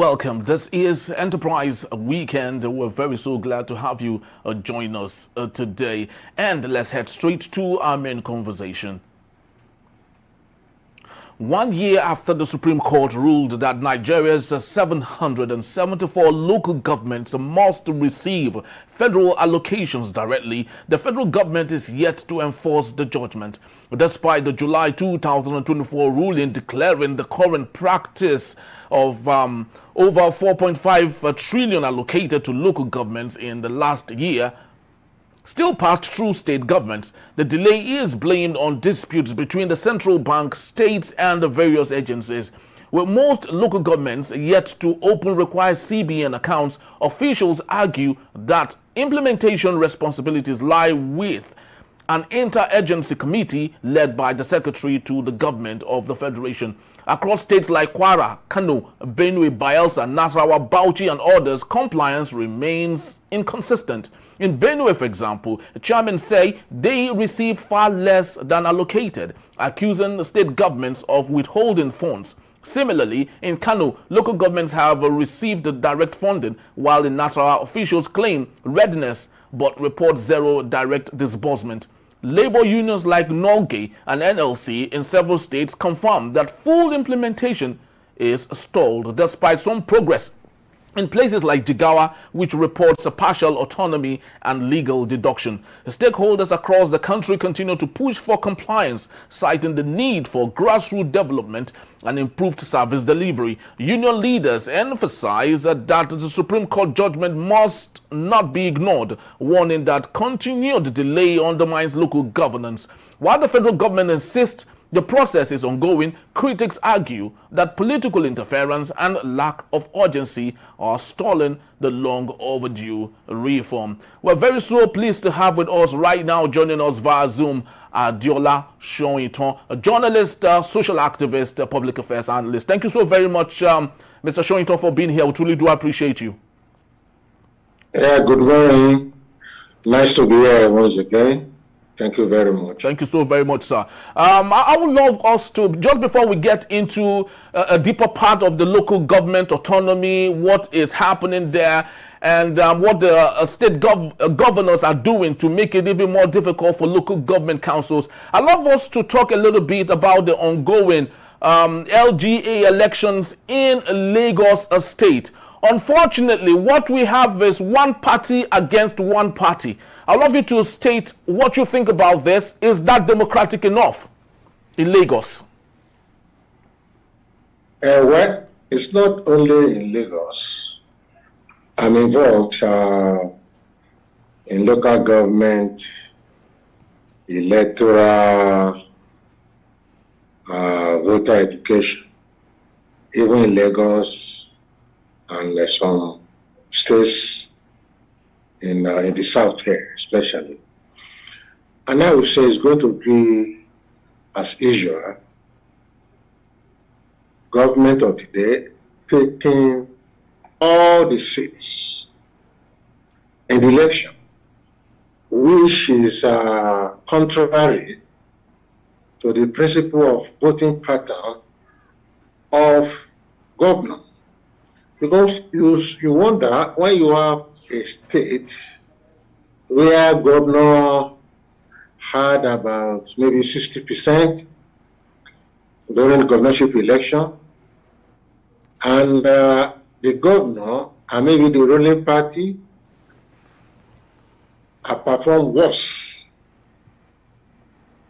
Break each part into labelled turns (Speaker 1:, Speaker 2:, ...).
Speaker 1: welcome. This is Enterprise Weekend. We're very so glad to have you join us today. And let's head straight to our main conversation. 1 year after the Supreme Court ruled that Nigeria's 774 local governments must receive federal allocations directly, the federal government is yet to enforce the judgment. Despite the July 2024 ruling declaring the current practice of over 4.5 trillion allocated to local governments in the last year still passed through state governments, the delay is blamed on disputes between the central bank, states, and the various agencies. With most local governments yet to open required CBN accounts, officials argue that implementation responsibilities lie with an inter-agency committee led by the secretary to the government of the federation. Across states like Kwara, Kano, Benue, Bayelsa, Nasarawa, Bauchi, and others, compliance remains inconsistent. In Benue, for example, chairmen say they receive far less than allocated, accusing the state governments of withholding funds. Similarly, in Kano, local governments have received direct funding, while in Nasarawa, officials claim readiness but report zero direct disbursement. Labor unions like NLG and NLC in several states confirm that full implementation is stalled despite some progress in places like Jigawa, which reports a partial autonomy and legal deduction. Stakeholders across the country continue to push for compliance, citing the need for grassroots development and improved service delivery. Union leaders emphasize that the Supreme Court judgment must not be ignored, warning that continued delay undermines local governance. While the federal government insists the process is ongoing, critics argue that political interference and lack of urgency are stalling the long overdue reform. We're very so pleased to have with us right now, joining us via Zoom, Adiola Shoyinton, a journalist, social activist, public affairs analyst. Thank you so very much, Mr. Shoyinton, for being here. We truly do appreciate you.
Speaker 2: Yeah, good morning. Nice to be here once again. Thank you very much.
Speaker 1: Thank you so very much, sir. I would love us to, just before we get into a deeper part of the local government autonomy, what is happening there, and what the state governors are doing to make it even more difficult for local government councils, I'd love us to talk a little bit about the ongoing LGA elections in Lagos State. Unfortunately, what we have is one party against one party. I'd love you to state what you think about this. Is that democratic enough in Lagos?
Speaker 2: Well, it's not only in Lagos. I'm involved in local government, electoral, voter education, even in Lagos and some states in the south here, especially. And I would say it's going to be as usual. Government of the day taking all the seats in the election, which is contrary to the principle of voting pattern of governor. Because you wonder, when you have a state where governor had about maybe 60% during the governorship election, and the governor and maybe the ruling party have performed worse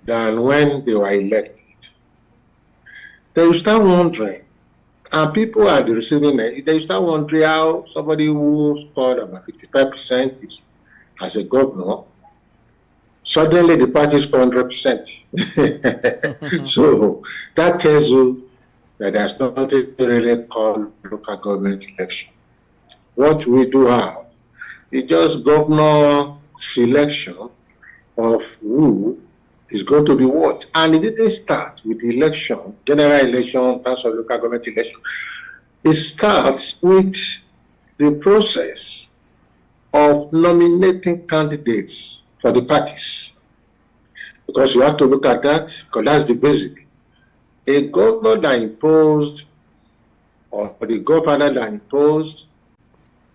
Speaker 2: than when they were elected. Then you start wondering, and people are receiving it, they start wondering how somebody who scored about 55% as a governor, suddenly the party scored 100%. So that tells you that there's nothing really called local government election. What we do have is just governor selection of who is going to be what. And it didn't start with the election, general election, in terms of local government election. It starts with the process of nominating candidates for the parties. Because you have to look at that, because that's the basic. A governor that imposed or the governor that imposed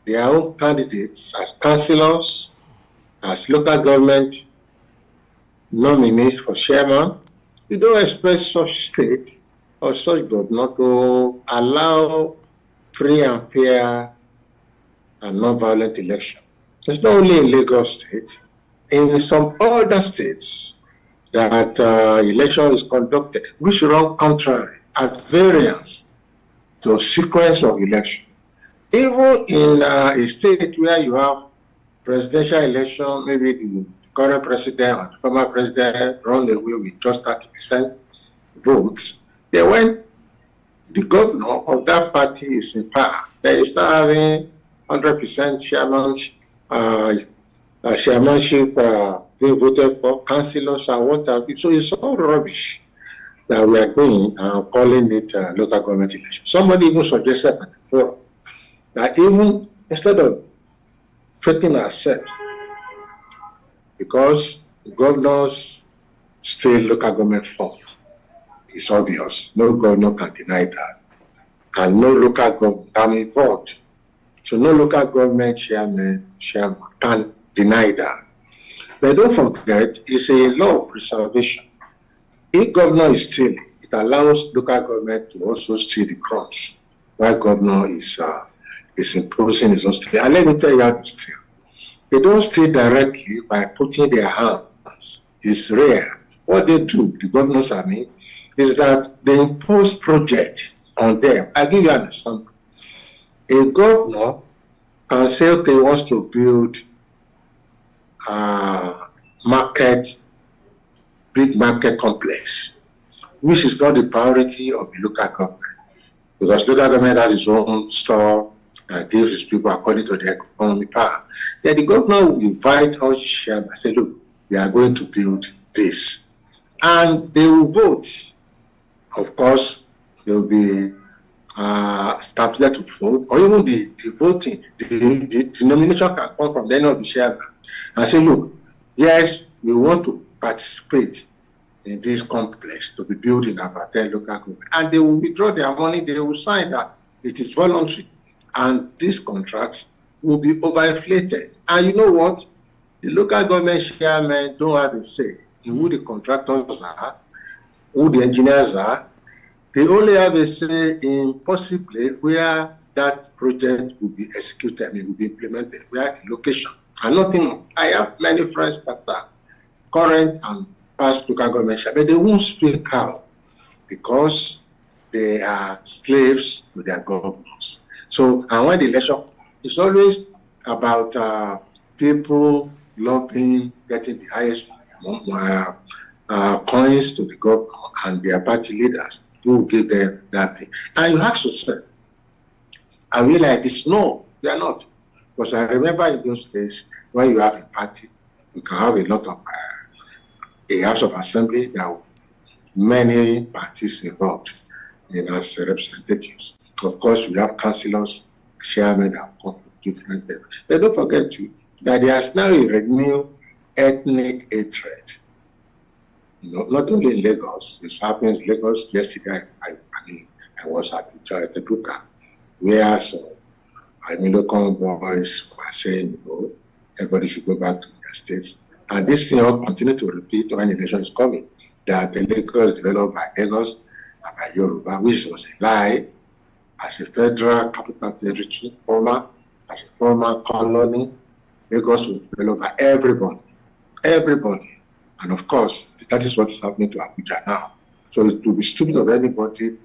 Speaker 2: their own candidates as councillors, as local government nominee for chairman, you don't expect such state or such governor to allow free and fair and non-violent election. It's not only in Lagos State, in some other states that election is conducted, which run contrary at variance to sequence of election. Even in a state where you have presidential election, maybe the current president or the former president run away with just 30% votes, then when the governor of that party is in power, then you start having 100% chairmanship being voted for, councillors and what have you. So it's all rubbish that we are going and calling it local government election. Somebody even suggested at the forum that even instead of treating ourselves, because governors still local government form, it's obvious. No governor can deny that. And no local government, I'm involved. So no local government chairman can deny that. But don't forget, it's a law of preservation. If governor is stealing, it allows local government to also steal the crumbs while governor is imposing his own steal. And let me tell you how to steal. They don't steal directly by putting their hands. It's rare. What they do, the governors I mean, is that they impose projects on them. I'll give you an example. A governor can say, okay, he wants to build a big market complex, which is not the priority of the local government, because local government has its own store that gives its people according to their economic power. Then the governor will invite all the chairmen and say, look, we are going to build this. And they will vote. Of course, they will be stipulated to vote, or even the voting, the nomination can come from any of the chairmen and say, look, yes, we want to participate in this complex to be built in about 10 local government. And they will withdraw their money, they will sign that it is voluntary. And these contracts will be overinflated. And you know what? The local government chairmen don't have a say in who the contractors are, who the engineers are. They only have a say in possibly where that project will be executed, it will be implemented, where the location, and nothing more. I have many friends that are current and past local government, but they won't speak out because they are slaves to their governors. So, and when the election, it's always about people lobbying, getting the highest coins to the governor and their party leaders who will give them that thing. And you ask yourself, are we like this? No, they are not. Because I remember in those days, when you have a party, you can have a lot of a House of Assembly, there are many parties involved in as representatives. Of course, we have councillors, chairmen that come from different levels. But don't forget too, that there is now a renewed ethnic hatred. You know, not only in Lagos, it happens in Lagos. Yesterday, I was at the Buka, where local boys were saying, everybody should go back to their states. And this thing will continue to repeat when the election is coming, that the Lagos developed by Lagos and by Yoruba, which was a lie. As a federal capital territory, as a former colony, Lagos was developed by everybody. And of course, that is what is happening to Abuja now. So it would be stupid of anybody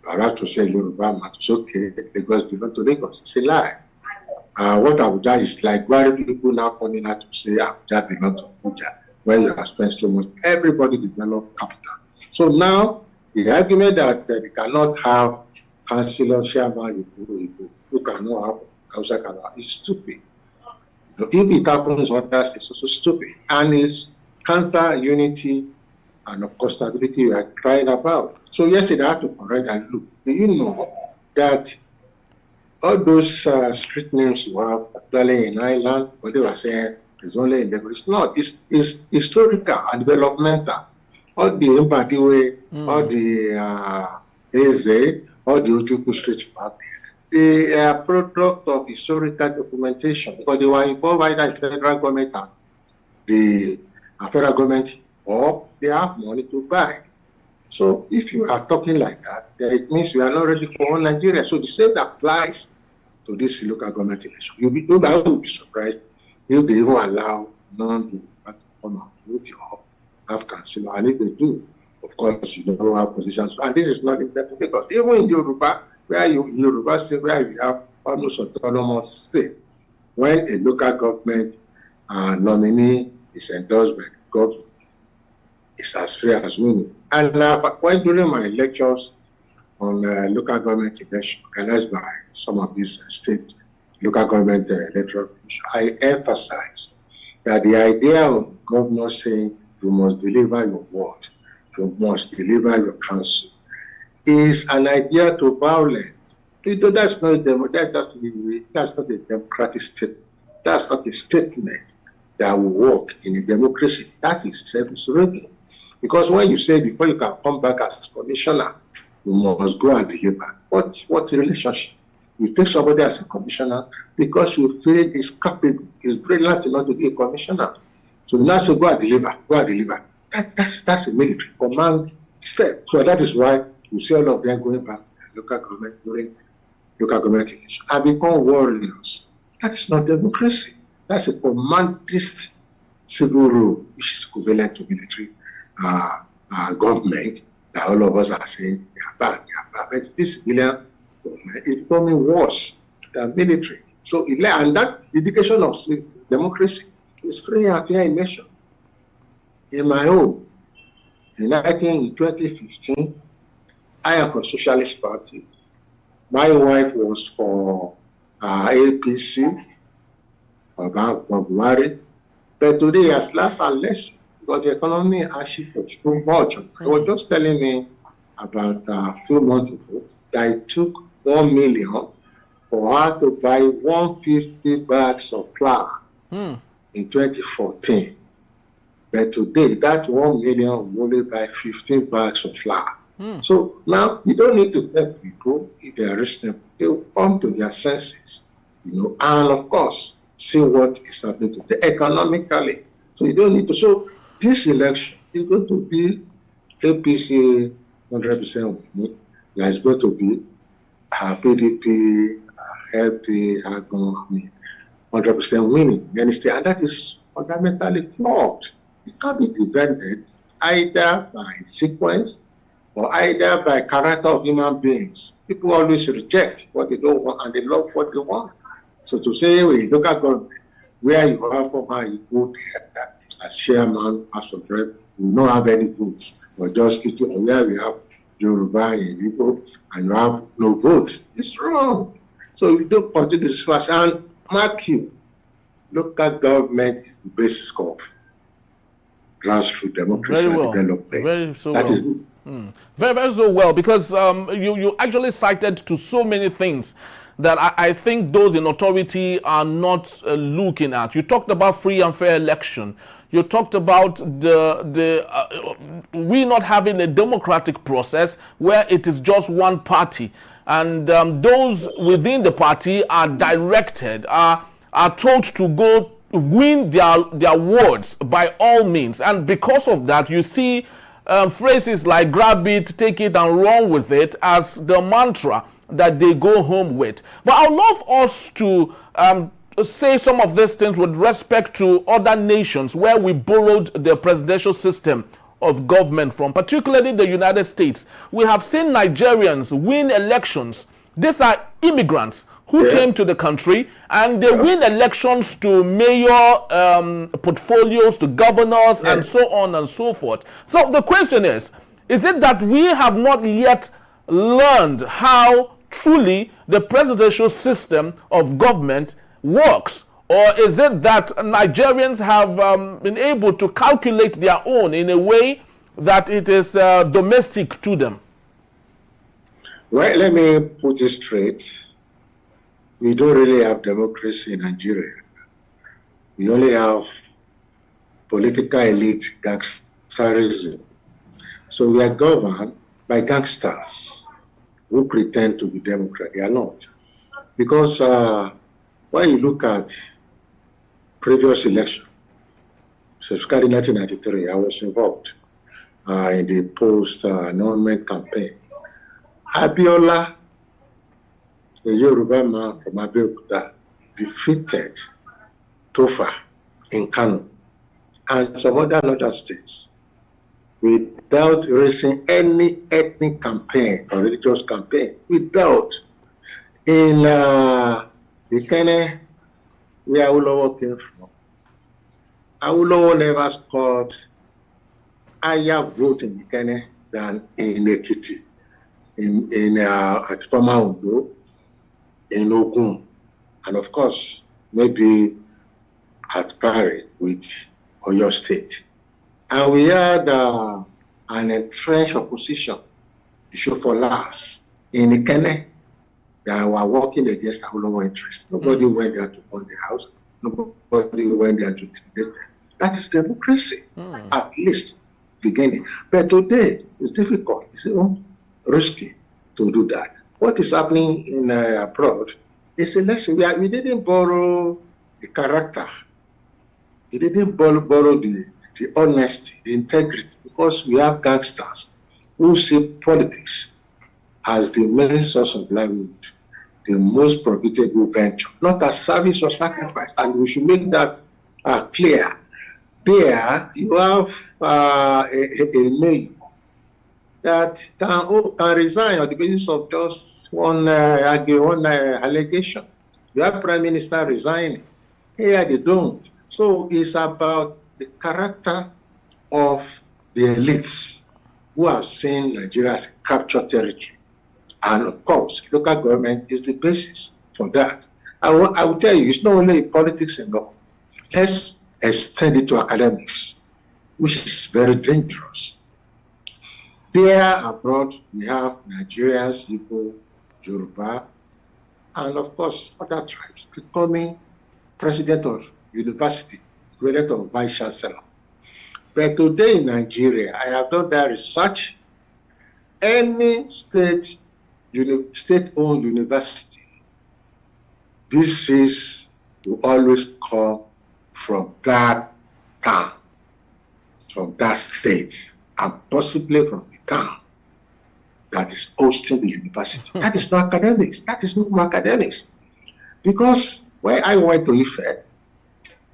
Speaker 2: around to say Yoruba man, it's okay, Lagos belongs to Lagos. It's a lie. What Abuja is like, why people now coming out to say Abuja belongs to Abuja, where you have spent so much. Everybody developed capital. So now, the argument that they cannot have councillor, chairman, who cannot have Hausa cannot, is stupid. If it happens in others, it's also stupid. And it's counter unity and of course stability we are crying about. So yesterday I had to correct and look. Do you know that all those street names you have, particularly in Ireland, what they were saying is only in the It's not. It's historical and developmental. All the Mbadiwe, all the Eze, all the Ojukwu streets back there, they are product of historical documentation because they were involved either in federal government and the federal government, or they have money to buy. So if you are talking like that, then it means you are not ready for one Nigeria. So the same applies to this local government election. Nobody will be surprised if they even allow non-to come and vote or have council. And if they do, of course, you know our positions. And this is not important because even in Yoruba, where Yoruba state, where you have almost autonomous state, when a local government nominee is endorsed by the government, it's as free as winning. And when during my lectures on local government election, organized by some of these state local government electoral commission, I emphasized that the idea of the governor saying you must deliver your word, you must deliver your counsel, is an idea to violence. That's not a democratic statement. That's not a statement that will work in a democracy. That is self-serving. Because when you say before you can come back as commissioner, you must go and deliver. What relationship? You take somebody as a commissioner because you feel is capable, is brilliant enough to be a commissioner. So you now say go and deliver, go and deliver. That's a military command step. So that is why you see all of them going back to local government during local government election and become warriors. That is not democracy. That's a commandist civil rule, which is equivalent to military government that all of us are saying they are bad. But this civilian government is becoming worse than military. So, and that indication of democracy is free and fair in nation. In my home, in 2015, I am for Socialist Party. My wife was for APC, for Buhari. But today, has less and less because the economy actually was too much. I was just telling me about a few months ago that it took 1 million for her to buy 150 bags of flour in 2014. But today, that 1 million will only buy 15 bags of flour. So now you don't need to tell people if they are reasonable. They will come to their senses, and of course, see what is happening to them economically. So you don't need to. So this election is going to be APC 100% winning. There's going to be PDP, LP, 100% winning. You understand? And that is fundamentally flawed. It can't be defended either by sequence or either by character of human beings. People always reject what they don't want and they love what they want. So to say, look at God, where you have former Igbo as chairman, as of rep, you don't have any votes. Or just where we have Yoruba in Igbo and you have no votes. It's wrong. So we don't continue this class. And mark you, local government is the basis of grassroots democracy and development.
Speaker 1: Very so that well. Very, very so well, because you actually cited to so many things that I think those in authority are not looking at. You talked about free and fair election. You talked about we not having a democratic process where it is just one party, and those within the party are directed, are told to go win their wards by all means, and because of that, you see phrases like grab it, take it, and run with it as the mantra that they go home with. But I'd love us to say some of these things with respect to other nations where we borrowed the presidential system of government from, particularly the United States. We have seen Nigerians win elections. These are immigrants who came to the country, and they win elections to mayor portfolios, to governors, and so on and so forth. So the question is it that we have not yet learned how truly the presidential system of government works, or is it that Nigerians have been able to calculate their own in a way that it is domestic to them?
Speaker 2: Well, let me put it straight. We don't really have democracy in Nigeria. We only have political elite gangsterism. So we are governed by gangsters. who pretend to be Democrat. They are not. Because when you look at previous election, specifically 1993, I was involved in the post-annulment campaign. Abiola, the Yoruba man from Abeokuta, defeated Tofa in Kano and some other states without raising any ethnic campaign or religious campaign. Without. In Ikene, where Awolowo came from, Awolowo never scored higher vote in Ikene than in Ekiti, at former Ondo, in Ogun, and of course, maybe at Paris with Oyo State. And we had an entrenched opposition, issue for last, in Ikene, that were working against our interests. Nobody went there to burn the house. Nobody went there to intimidate them. That is democracy, at least beginning. But today, it's difficult. It's even risky to do that. What is happening in abroad is a lesson. We didn't borrow the character. We didn't borrow the honesty, the integrity, because we have gangsters who see politics as the main source of livelihood, the most profitable venture, not as service or sacrifice. And we should make that clear. There, you have a mayor that can resign on the basis of just one allegation. You have Prime Minister resigning. Here they don't. So it's about the character of the elites who have seen Nigeria as a captured territory. And of course, local government is the basis for that. I will tell you, it's not only politics and law. Let's extend it to academics, which is very dangerous. There abroad, we have Nigerians, Igbo, Yoruba, and of course, other tribes becoming president of university, equivalent of vice chancellor. But today in Nigeria, I have done that research. Any state-owned university, VCs will always come from that town, from that state, and possibly from the town that is hosting the university. That is not academics. That is not academics. Because when I went to Ife,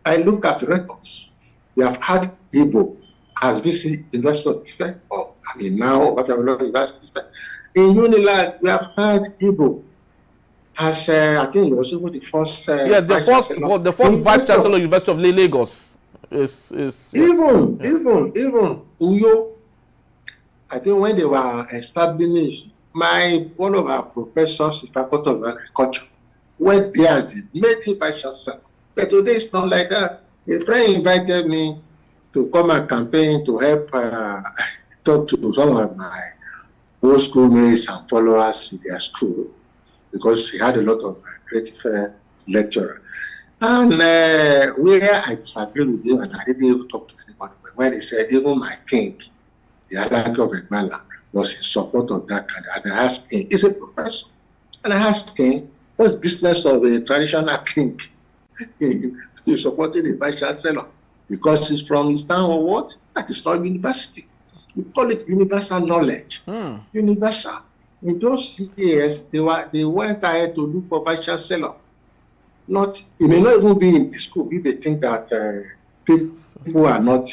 Speaker 2: I look at records. We have had Igbo as VC University of Ife. Oh, I mean now, University of Ife. In Unilag, we have had Igbo as I think it was even the first.
Speaker 1: The first vice chancellor University of Lagos is
Speaker 2: even Uyo. I think when they were established, one of our professors in Faculty of Agriculture went there as the main vice chancellor. But today it's not like that. A friend invited me to come and campaign to help talk to some of my old schoolmates and followers in their school, because he had a lot of creative lecturers. And where I disagreed with him, and I didn't even talk to anybody, but when he said even my king, the Alaki of Egbala, was in support of that kind. And I asked him, he's a professor, and I asked him, what's the business of a traditional king? He's supporting a vice chancellor because he's from his town or what? That is not university. We call it universal knowledge. Universal. In those years, they went ahead to look for vice chancellor. It may not even be in the school if they think that people are not,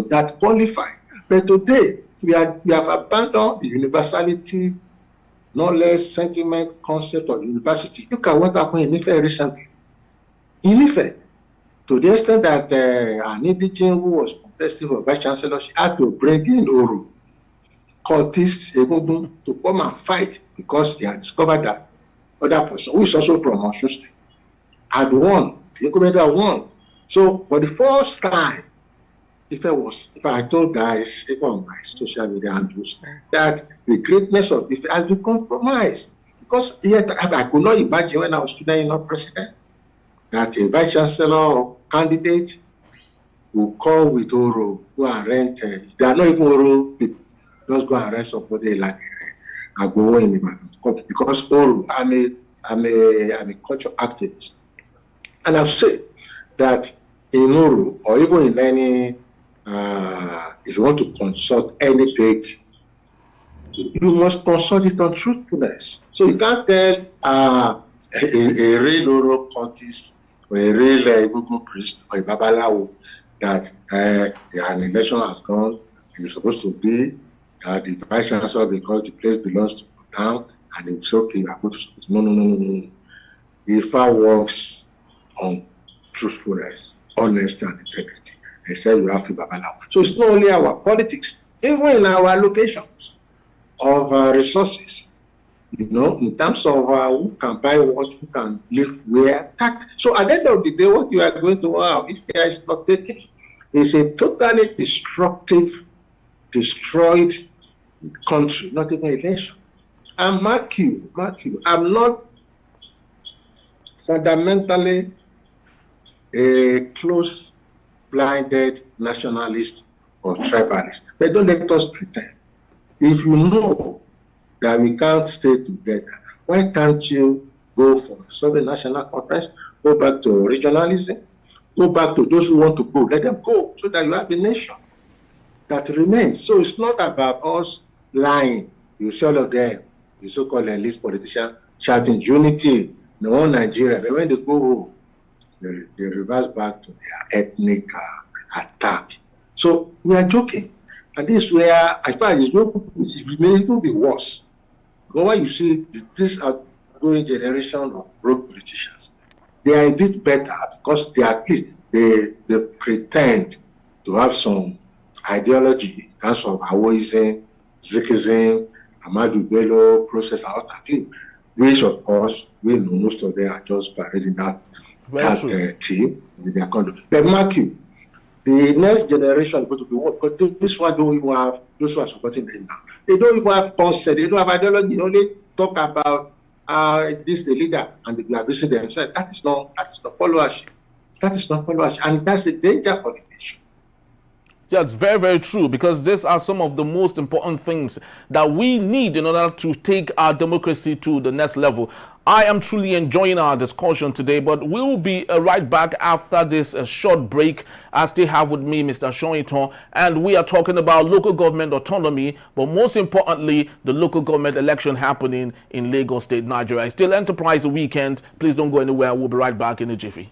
Speaker 2: that qualified. But today, we have abandoned the universality, knowledge, sentiment, concept of university. Look at what happened in Ife recently. In Ife, to the extent that an indigenous who was contesting for vice chancellor, she had to bring in Oro, cultists, to come and fight because they had discovered that other person, who is also from Osun State, had won. The incumbent had won. So for the first time, if I told guys, even on my social media handles, that the greatness of Ife has been compromised. Because yet I could not imagine when I was student president that a vice chancellor or candidate will call with Oro, go and rent. They are not even Oro people. Just go and rent somebody like Agbowo in Ibadan because I'm a culture activist, and I've said that in Uru or even in any if you want to consult any date, you must consult it on truthfulness. So you can't tell a real Uru cultist or a real Egungun priest or a Babalawo that an election has gone, you're supposed to be the vice chancellor because the place belongs to the town, and it's okay, you are going to support. No. IFA works on truthfulness, honesty, and integrity. They say you have to Babalawo. So it's not only our politics, even in our allocations of resources, in terms of who can buy what, who can live where, tax. So at the end of the day, what you are going to have, if there is not taken, is a totally destructive, destroyed country, not even a nation. And mark you, I'm not fundamentally a close-blinded nationalist or tribalist, but don't let us pretend. If you know that we can't stay together, why can't you go for a national conference, go back to regionalism, go back to those who want to go, let them go, so that you have a nation that remains. So it's not about us lying. You see all of them, the so-called elite politicians shouting unity, no Nigeria, but when they go home, they reverse back to their ethnic attack. So we are joking. And this is where I find it may even be worse. Because when you see this outgoing generation of rogue politicians, they are a bit better because they at least they pretend to have some ideology in terms of Awoism, Zikism, Ahmadu Bello, process, which of course we know most of them are just parading that team with their conduct. But mark you, the next generation is going to be what? Because this one don't even have those who are supporting them now. They don't even have concept. They don't have ideology. They only talk about this the leader and they are abusing themselves. That is not followership. That is not followership, and that's a danger for the nation.
Speaker 1: Yeah, it's very, very true, because these are some of the most important things that we need in order to take our democracy to the next level. I am truly enjoying our discussion today, but we'll be right back after this short break, as they have with me, Mr. Shoyinton, and we are talking about local government autonomy, but most importantly, the local government election happening in Lagos State, Nigeria. It's still Enterprise Weekend. Please don't go anywhere. We'll be right back in a jiffy.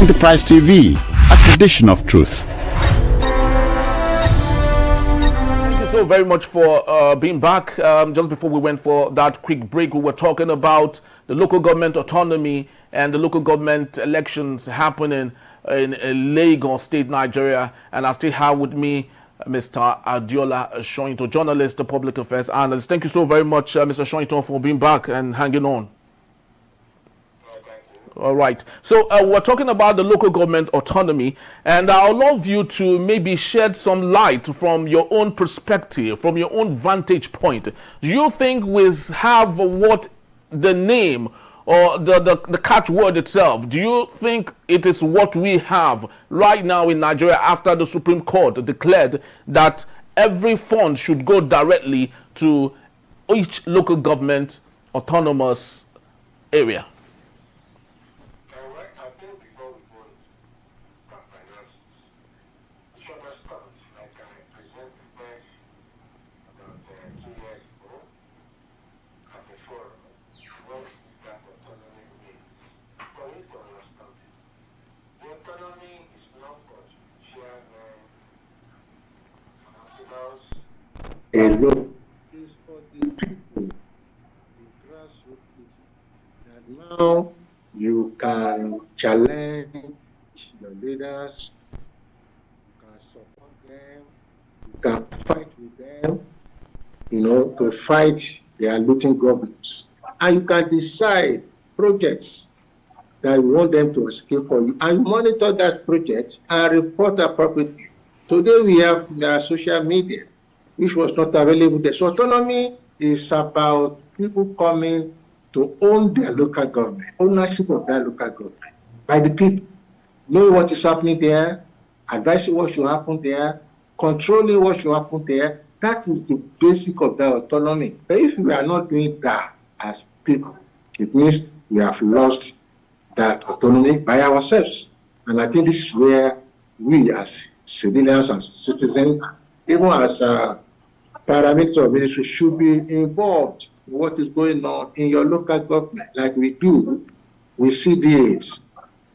Speaker 3: Enterprise TV, a tradition of truth.
Speaker 1: Thank you so very much for being back. Just before we went for that quick break, we were talking about the local government autonomy and the local government elections happening in Lagos State, Nigeria. And I still have with me Mr. Adiola Shoyinton, journalist, public affairs analyst. Thank you so very much, Mr. Shoyinton, for being back and hanging on. All right. So we're talking about the local government autonomy, and I'd love you to maybe shed some light from your own perspective, from your own vantage point. Do you think we have what the name or the catchword itself? Do you think it is what we have right now in Nigeria after the Supreme Court declared that every fund should go directly to each local government autonomous area?
Speaker 2: Alone is for the people, the grassroots people, that now you can challenge your leaders, you can support them, you can fight with them, to fight their looting governments. And you can decide projects that you want them to escape for you, and monitor that project and report appropriately. Today we have social media, which was not available there. So autonomy is about people coming to own their local government, ownership of their local government. by the people, know what is happening there, advising what should happen there, controlling what should happen there. That is the basic of the autonomy. But if we are not doing that as people, it means we have lost that autonomy by ourselves. And I think this is where we as civilians and citizens, even as paramilitary of military, should be involved in what is going on in your local government, like we do with CDAs.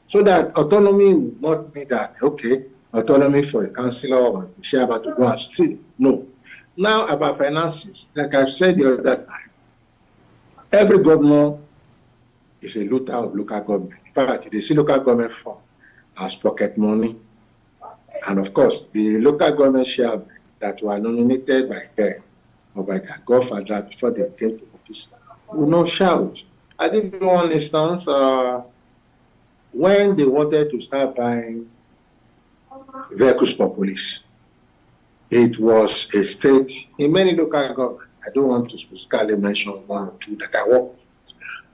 Speaker 2: So that autonomy will not be that, okay, autonomy for a councillor or a chairman to go and steal. No. Now about finances, like I've said the other time, every governor is a looter of local government. In fact, they see local government form as pocket money. And of course, the local government chairmen that were nominated by them or by their godfather before they came to office will not shout. I give you one instance. When they wanted to start buying vehicles for police, it was a state, in many local governments, I don't want to specifically mention one or two that I work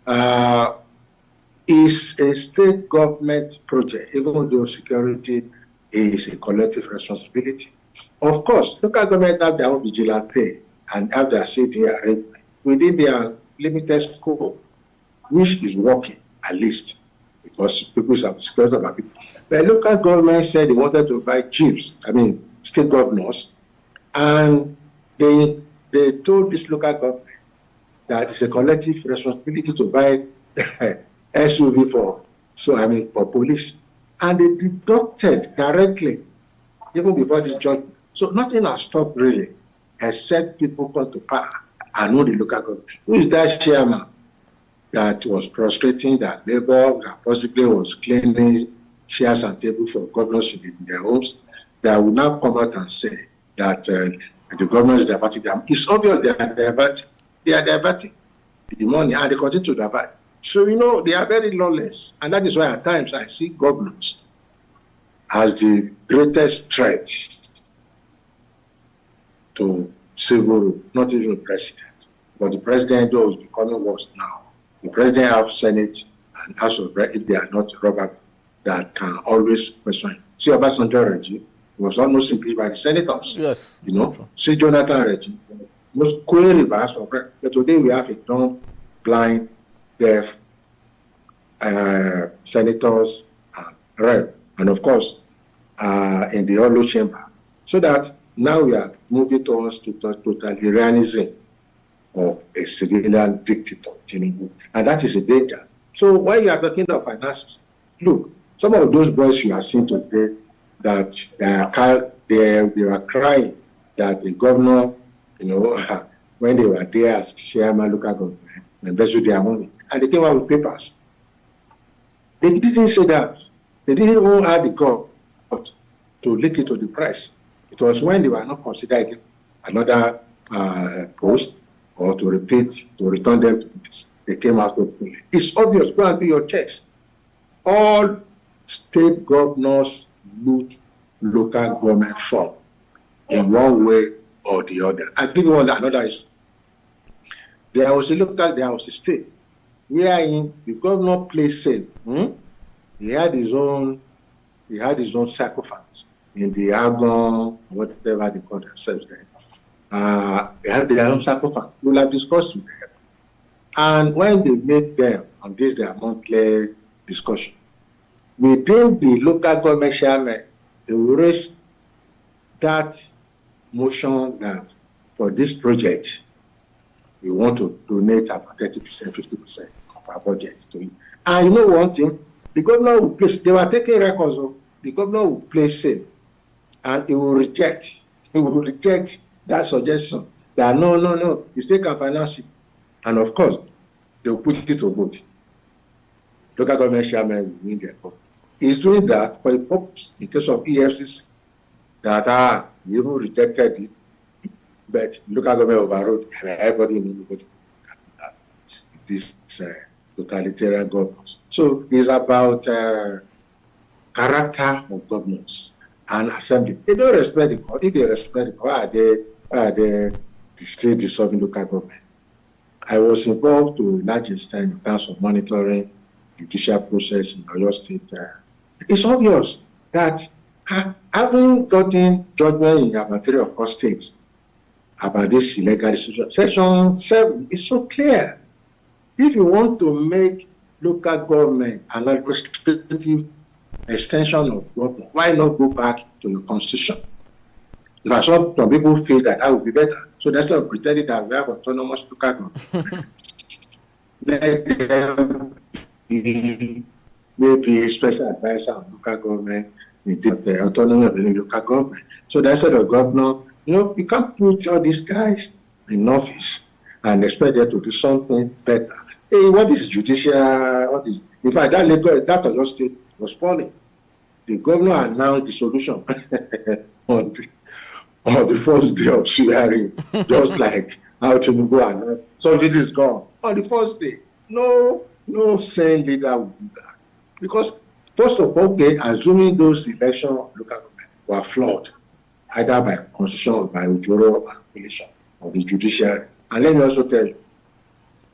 Speaker 2: with, is a state government project, even though security is a collective responsibility. Of course, local government have their own vigilante and have their city arrangement within their limited scope, which is working at least, because people have security of our people. The local government said they wanted to buy jeeps, state governors, and they told this local government that it's a collective responsibility to buy SUV for police. And they deducted directly, even before this judgment. So nothing has stopped really, except people come to power and know the local government. Who is that chairman that was frustrating that labor, that possibly was claiming chairs and tables for governors in their homes, that will now come out and say that the governors are diverting them? It's obvious they are diverting the money, and they continue to divert. So, they are very lawless. And that is why at times I see governors as the greatest threat to civil rule, not even the president. But the president, though, is becoming worse now. The president have Senate and House of Rep, if they are not rubber, that can always question. See, Obasanjo regime was almost impeached by the senators.
Speaker 1: Yes.
Speaker 2: See, Jonathan regime was query by House of Rep. But today we have a dumb, blind, deaf senators and rep, and of course in the Olo chamber. So that now we are moving towards totalitarianism of a civilian dictator, Tinubu, and that is a danger. So when you are talking of finances, look, some of those boys you are seeing today that they were crying that the governor, when they were there as chairman local government, embezzled their money, and they came out with papers. They didn't say that. They didn't even have the gut to leak it to the press. It was when they were not considered another post or to return them to this. They came out openly. It's obvious. Go and do your checks. All state governors loot local government fund in one way or the other. I give you one. Another is there was a state wherein the governor played safe. He had his own sacrifice in the Argon, whatever they call themselves there. They had their own sacrifice. We'll have discussed with them. And when they meet them on this their monthly discussion, within the local government chairman, they will raise that motion that for this project, we want to donate about 30%, 50% of our budget to it. And one thing, the governor will place, they were taking records of, the governor will place it, and he will reject that suggestion that no, the state can finance it. And of course, they will put it to vote. Local government chairman will win their vote. He's doing that for a purpose in case of EFCs that he even rejected it. But local government overrode, and everybody knew that this totalitarian governance. So it's about character of governance and assembly. They don't respect the court. If they respect the court, why are they still dissolving local government? I was involved to a large extent in terms of monitoring judicial process in Oyo State, it's obvious that having gotten judgment in about 3 or 4 states about this illegal decision, Section 7 is so clear. If you want to make local government an administrative extension of government, why not go back to your constitution? There are some people feel that would be better. So that's not pretending that we have autonomous local government. Let them be maybe a special advisor on local government, the autonomy of the local government. So that's the governor, you can't put all these guys in office and expect them to do something better. Hey, what is judicial? In fact, that Oyo State was falling. The governor announced the solution on the first day of hearing, just like how Tinubu announced. So it is gone. On the first day, no sane leader would do that. Because first of all, assuming those elections local government were flawed, either by constitution or by Ujoro manipulation of the judiciary. And let me also tell you,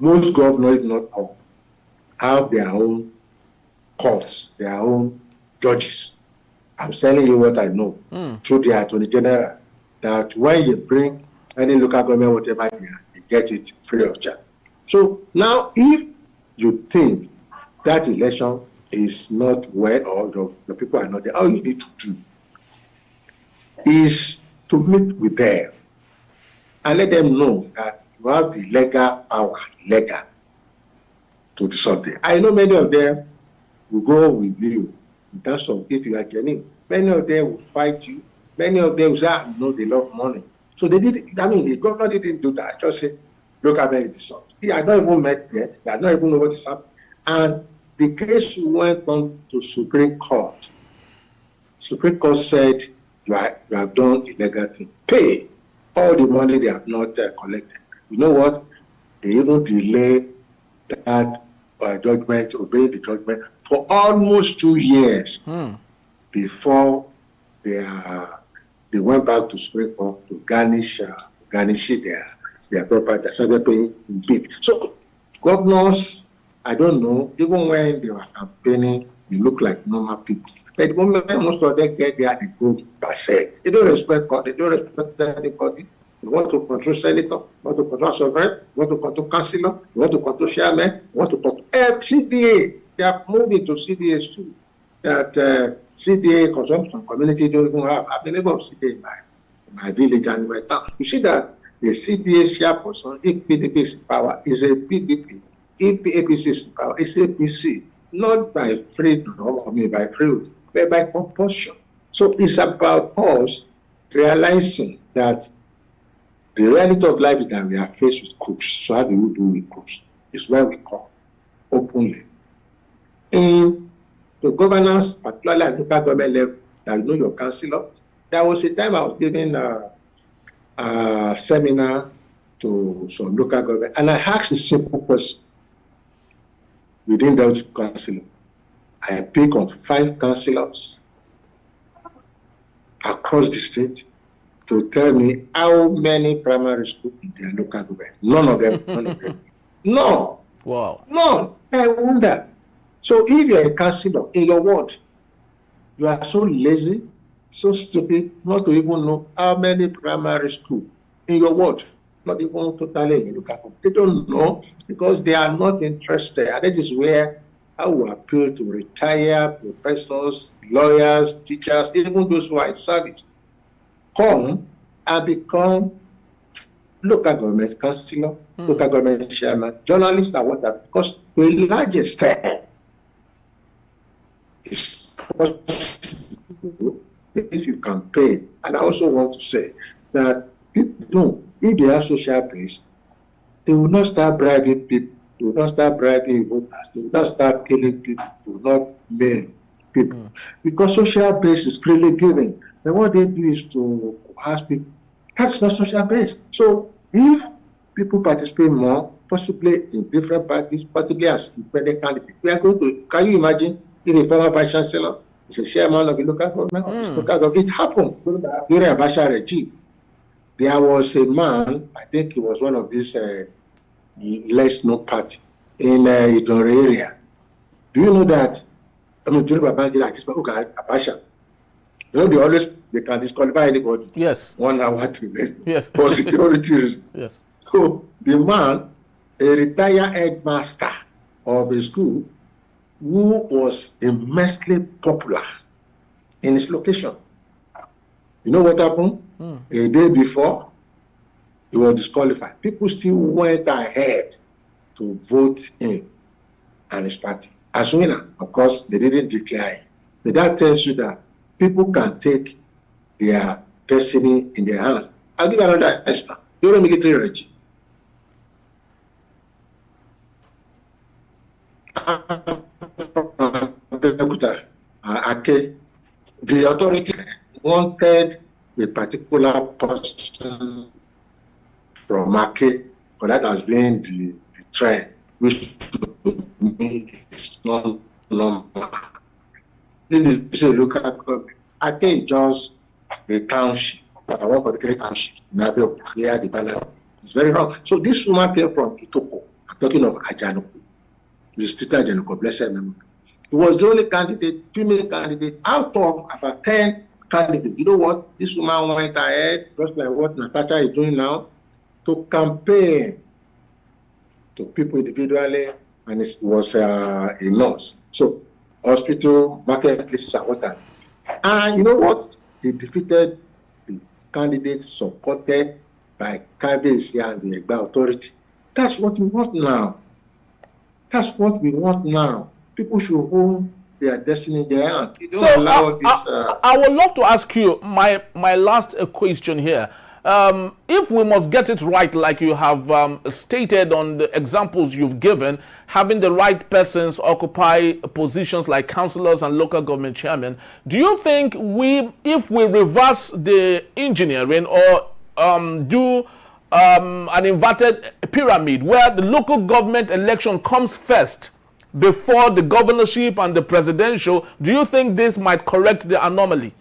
Speaker 2: most governors, if not all, have their own courts, their own judges. I'm telling you what I know through the Attorney General, that when you bring any local government, whatever you get it free of charge. So now, if you think that election is not well, or the people are not there, all you need to do is to meet with them and let them know that you have the legal power, to do something. I know many of them will go with you in terms of if you are genuine. Many of them will fight you. Many of them will say, no, they love money. So they did. The governor didn't do that. Just say, look at me, this. He had not even met there. He had not even know what is happening. And the case went on to Supreme Court. Supreme Court said, you have done illegal thing. Pay all the money they have not collected. You know what? They even delayed that judgment, obey the judgment for almost 2 years before they went back to Supreme Court to garnish their property. So they're paying big. So governors, I don't know, even when they were campaigning, they look like normal people. At the moment, most of them get there, they go per se. They don't respect God, they don't respect anybody. They want to control senator, they want to control sovereign, they want to control councillor, they want to control chairman, they want to control CDA. They have moved into CDAs too. That CDA consumption community don't even have. I've been able to CDA in my village and in my town. You see that the CDA chairperson, if PDP is in power, is a PDP. If APC is in power, it's APC. Not by freedom, by free will, but by compulsion. So it's about us realizing that the reality of life is that we are faced with crooks. So how do we do with crooks? It's where we come openly. In the governance, particularly at local government level, that you know your councillor, there was a time I was giving a seminar to some local government, and I asked a simple question within those councillors. I pick on 5 councillors across the state to tell me how many primary schools in their local government. None of them. No.
Speaker 1: Wow.
Speaker 2: None. I wonder. So if you're a councillor in your ward, you are so lazy, so stupid, not to even know how many primary schools in your ward, not even totally in your local government. They don't know because they are not interested. And that is where I will appeal to retired professors, lawyers, teachers, even those who are in service. Come and become local government councillor, local government chairman, journalists and whatever, because to a large extent, it's possible if you campaign. And I also want to say that people don't, if they are social based, they will not start bribing people, they will not start bribing voters, they will not start killing people, they will not maim people. Because social base is freely giving. And what they do is to ask people, that's not social based. So if people participate more, possibly in different parties, particularly as independent candidates, we are going to, can you imagine if a former vice chancellor is a chairman of a local government? It happened during Abacha regime. There was a man, I think he was one of these less known party in Idore area. Do you know that? I mean, during Babangida, okay, Abacha, you know, they can disqualify anybody.
Speaker 1: Yes.
Speaker 2: 1 hour to
Speaker 1: yes.
Speaker 2: for security reasons.
Speaker 1: Yes.
Speaker 2: So the man, a retired headmaster of a school, who was immensely popular in his location. You know what happened? A day before, he was disqualified. People still went ahead to vote him and his party as winner. Of course, they didn't declare him. But that tells you that people can take their destiny in their hands. I'll give another example. During military regime, the authority wanted a particular person from Ake, but that has been the trend, which to me is not normal. This is a local government. Ake is just a township, I want for the great township. Here, the balance is very wrong. So this woman came from Itoko. I'm talking of Ajanuku. Mr. Ajanuku, bless her memory. He was the only candidate, female candidate, out of about 10 candidates. You know what? This woman went ahead, just like what Natasha is doing now, to campaign to people individually, and it was a nurse. So, hospital, marketplaces, and what. And you know what? He defeated the candidate supported by Kabiyesi and the Egba authority. That's what we want now. That's what we want now. People should own their destiny in their hands. You don't allow this.
Speaker 1: I would love to ask you my last question here. If we must get it right, like you have stated on the examples you've given, having the right persons occupy positions like councillors and local government chairmen, do you think if we reverse the engineering or do an inverted pyramid where the local government election comes first before the governorship and the presidential, do you think this might correct the anomaly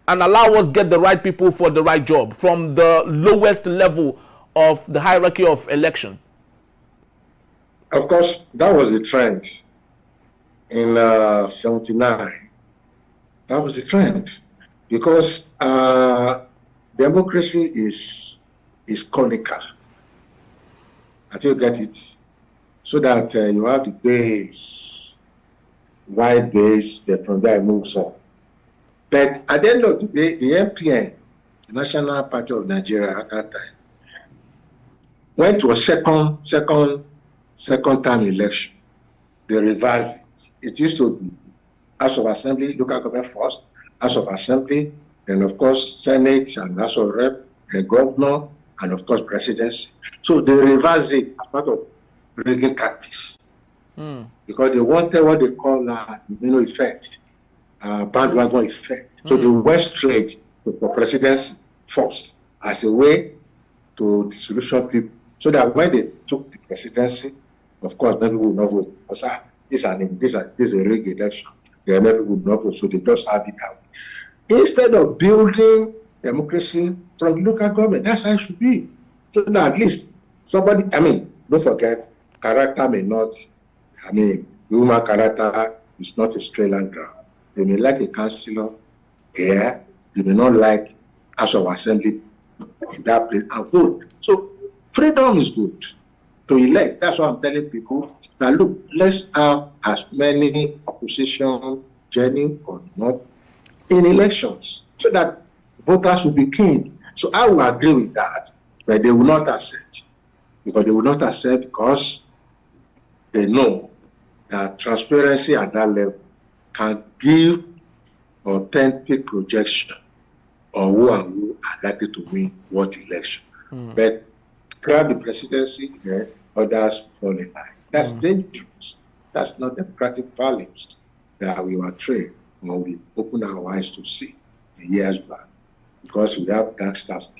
Speaker 1: and allow us get the right people for the right job from the lowest level of the hierarchy of election?
Speaker 2: Of course, that was the trend in 79. That was the trend because democracy is conical. I think you get it. So that you have the base, wide base, then from there it moves on. But at the end of the day, the NPN, the National Party of Nigeria at that time, went to a second time election. They revised it. It used to be House of Assembly, local government first, House of Assembly, and of course Senate and House of Rep, and governor, and of course presidency. So they revised it as part of bringing tactics because they wanted what they call domino effect, bandwagon effect. So they went straight to presidency first as a way to disillusion people, so that when they took the presidency, of course, many people would not vote because this is a rigged election. Many people would not vote, so they just have it out. Instead of building democracy from local government, that's how it should be. So that at least somebody, don't forget, character may not, human character is not a straight line ground. They may like a councillor here, they may not like House of Assembly in that place and vote. So freedom is good to elect. That's why I'm telling people that look, let's have as many opposition, genuine or not, in elections so that voters will be keen. So I will agree with that, but they will not accept. Because they will not accept because they know that transparency at that level can give authentic projection on who and who are likely to win what election. But grab the presidency, others fall in line. That's dangerous. That's not democratic values that we were trained or we open our eyes to see in years back. Because we have gangsters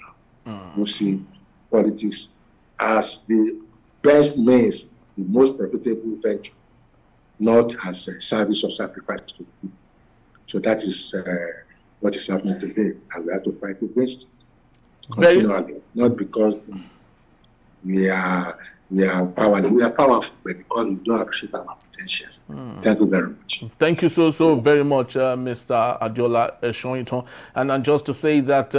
Speaker 2: now who see politics as the best means, the most profitable venture, not as a service or sacrifice to people. So that is what is happening today, and we have to fight against it continually. Not because we are we are powerless. We are powerful, but because we don't appreciate our potentials. Thank you very much.
Speaker 1: Thank you so very much, Mr. Adiola Shoyinton. And just to say that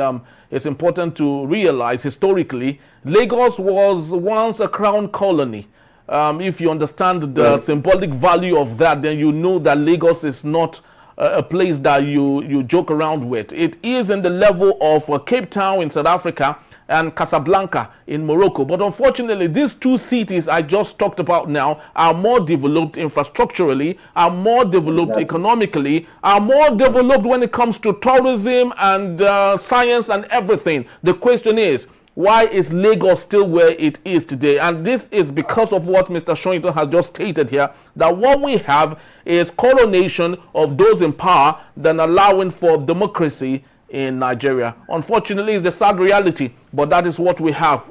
Speaker 1: it's important to realize historically, Lagos was once a crown colony. If you understand the symbolic value of that, then you know that Lagos is not a place that you joke around with. It is in the level of Cape Town in South Africa and Casablanca in Morocco. But unfortunately, these two cities I just talked about now are more developed infrastructurally, are more developed economically, are more developed when it comes to tourism and science and everything. The question is, why is Lagos still where it is today? And this is because of what Mr. Shoyinton has just stated here, that what we have is coronation of those in power than allowing for democracy in Nigeria. Unfortunately, it's the sad reality, but that is what we have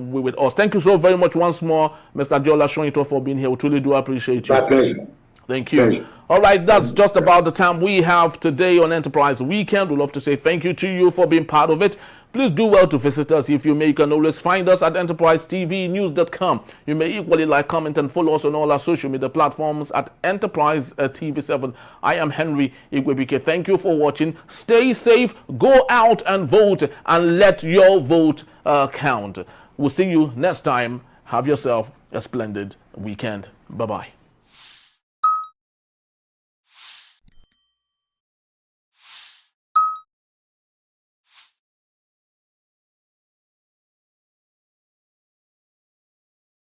Speaker 1: with us. Thank you so very much once more, Mr. Adiola Shoyinton, for being here. We truly do appreciate you.
Speaker 2: My pleasure.
Speaker 1: Thank you. All right, that's just about the time we have today on Enterprise Weekend. We'd love to say thank you to you for being part of it. Please do well to visit us. If you may, you can always find us at enterprisetvnews.com. You may equally like, comment, and follow us on all our social media platforms at Enterprise TV7. I am Henry Igwebike. Thank you for watching. Stay safe, go out and vote, and let your vote count. We'll see you next time. Have yourself a splendid weekend. Bye-bye.